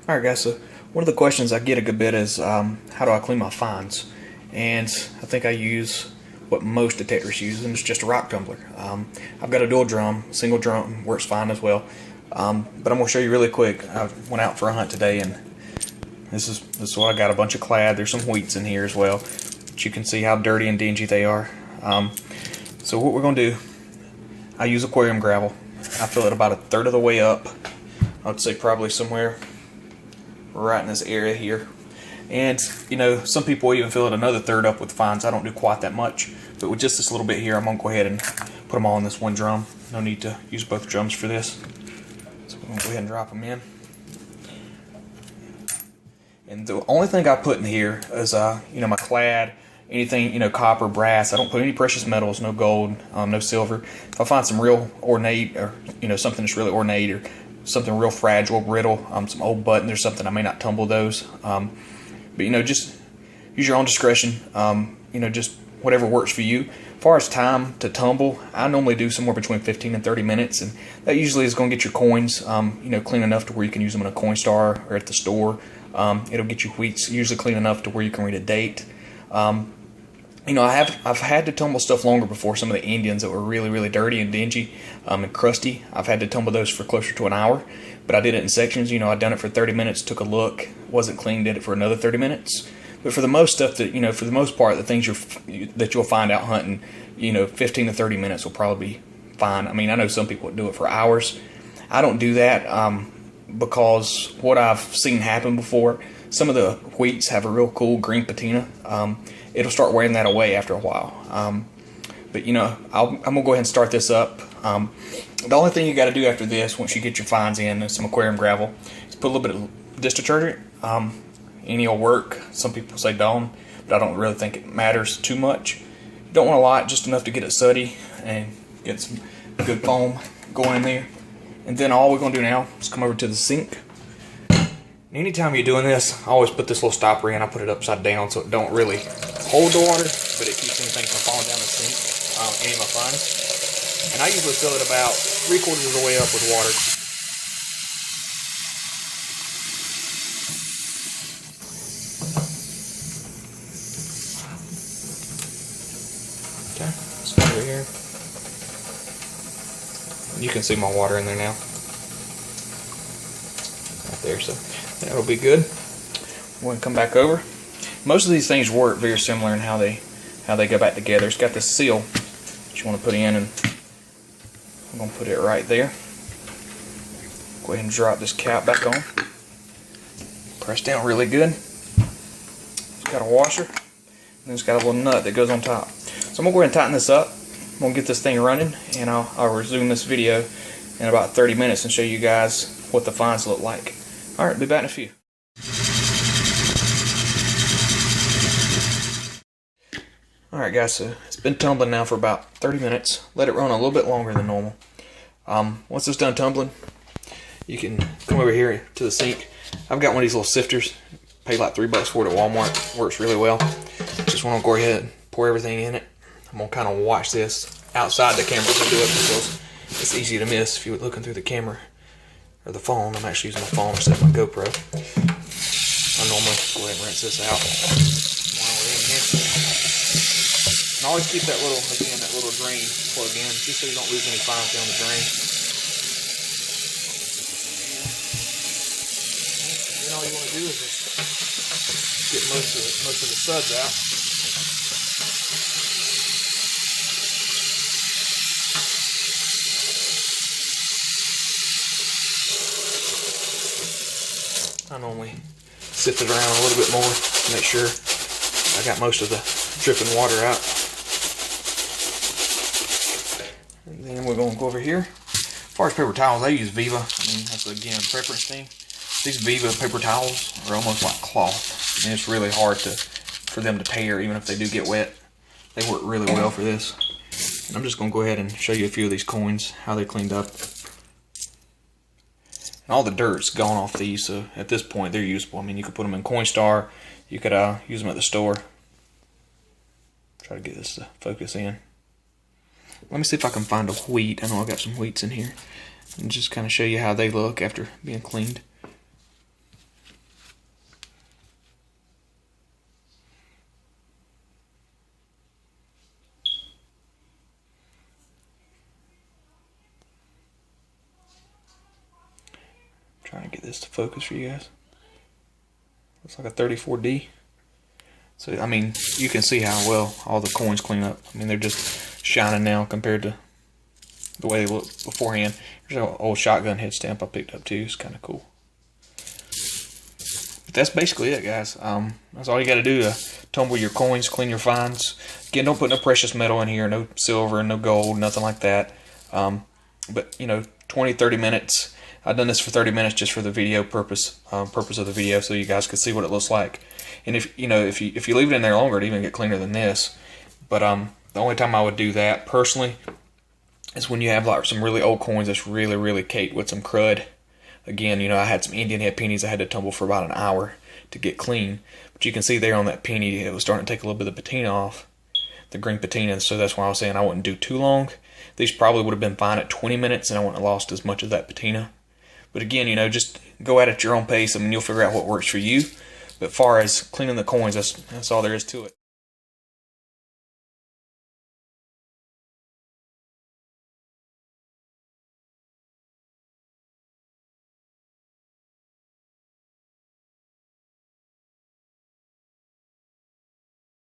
Alright guys, so one of the questions I get a good bit is how do I clean my fines? And I think I use what most detectors use, and it's just a rock tumbler. I've got a dual drum, single drum works fine as well. But I'm going to show you really quick. I went out for a hunt today, and this is what I got. A bunch of clad. There's some wheats in here as well, but you can see how dirty and dingy they are. So what we're going to do, I use aquarium gravel. I fill it about a third of the way up. I would say probably somewhere right in this area here. And you know, some people even fill it another third up with fines. I don't do quite that much, but with just this little bit here, I'm gonna go ahead and put them all in this one drum. No need to use both drums for this. So we're gonna go ahead and drop them in. And the only thing I put in here is you know, my clad, anything, you know, copper, brass. I don't put any precious metals, no gold, no silver. If I find some real ornate, or you know, something that's really ornate, or something real fragile, brittle, some old buttons or something, I may not tumble those. But you know, just use your own discretion. You know, just whatever works for you. As far as time to tumble, I normally do somewhere between 15 and 30 minutes, and that usually is going to get your coins, you know, clean enough to where you can use them in a coin star or at the store. It'll get you wheats usually clean enough to where you can read a date. You know, I've had to tumble stuff longer before. Some of the Indians that were really dirty and dingy and crusty, I've had to tumble those for closer to an hour. But I did it in sections. You know, I'd done it for 30 minutes, took a look, wasn't clean, did it for another 30 minutes. But for the most stuff that, you know, for the most part, the things that you'll find out hunting, you know, 15 to 30 minutes will probably be fine. I mean, I know some people would do it for hours. I don't do that because what I've seen happen before, some of the wheats have a real cool green patina. It'll start wearing that away after a while. But you know, I'm gonna go ahead and start this up. The only thing you got to do after this, once you get your fines in and some aquarium gravel, is put a little bit of dish detergent. Any will work. Some people say Dawn, but I don't really think it matters too much. You don't want a lot, just enough to get it sooty and get some good foam going in there. And then all we're gonna do now is come over to the sink. Anytime you're doing this, I always put this little stopper in. I put it upside down so it don't really hold the water, but it keeps anything from falling down the sink, any of my fines. And I usually fill it about 3/4 of the way up with water. Okay, let's go over here. You can see my water in there now. Right there, so that'll be good. We're gonna come back over. Most of these things work very similar in how they go back together. It's got this seal that you want to put in, and I'm gonna put it right there. Go ahead and drop this cap back on. Press down really good. It's got a washer, and it's got a little nut that goes on top. So I'm gonna go ahead and tighten this up. I'm gonna get this thing running, and I'll resume this video in about 30 minutes and show you guys what the fines look like. Alright, be back in a few. Alright guys, so it's been tumbling now for about 30 minutes. Let it run a little bit longer than normal. Once it's done tumbling, you can come over here to the sink. I've got one of these little sifters. Paid like $3 for it at Walmart. Works really well. Just want to go ahead and pour everything in it. I'm going to kind of watch this outside the camera to do it because it's easy to miss if you're looking through the camera or the phone. I'm actually using my phone instead of my GoPro. I normally go ahead and rinse this out while we're in here. And always keep that little, again, that little drain plug in, just so you don't lose any fines down the drain. And then all you want to do is just get most of the suds out. I normally sift it around a little bit more to make sure I got most of the dripping water out. And then we're going to go over here. As far as paper towels, I use Viva. I mean, that's again a preference thing. These Viva paper towels are almost like cloth. And it's really hard for them to tear even if they do get wet. They work really well for this. And I'm just going to go ahead and show you a few of these coins, how they're cleaned up. And all the dirt's gone off these, so at this point they're usable. I mean, you could put them in Coinstar, you could use them at the store. Try to get this to focus in. Let me see if I can find a wheat. I know I got some wheats in here. And just kind of show you how they look after being cleaned. Trying to get this to focus for you guys. Looks like a 34D. So, I mean, you can see how well all the coins clean up. I mean, they're just shining now compared to the way they looked beforehand. Here's an old shotgun head stamp I picked up too. It's kind of cool. But that's basically it, guys. That's all you got to do to tumble your coins, clean your finds. Again, don't put no precious metal in here, no silver, no gold, nothing like that. But, you know, 20, 30 minutes. I've done this for 30 minutes just for the video purpose of the video, so you guys can see what it looks like. And if you leave it in there longer, it'll even get cleaner than this. But the only time I would do that personally is when you have like some really old coins that's really caked with some crud. Again, you know, I had some Indian head pennies I had to tumble for about an hour to get clean. But you can see there on that penny, it was starting to take a little bit of the patina off, the green patina. So that's why I was saying I wouldn't do too long. These probably would have been fine at 20 minutes, and I wouldn't have lost as much of that patina. But again, you know, just go at it at your own pace. I mean, you'll figure out what works for you. But as far as cleaning the coins, that's all there is to it.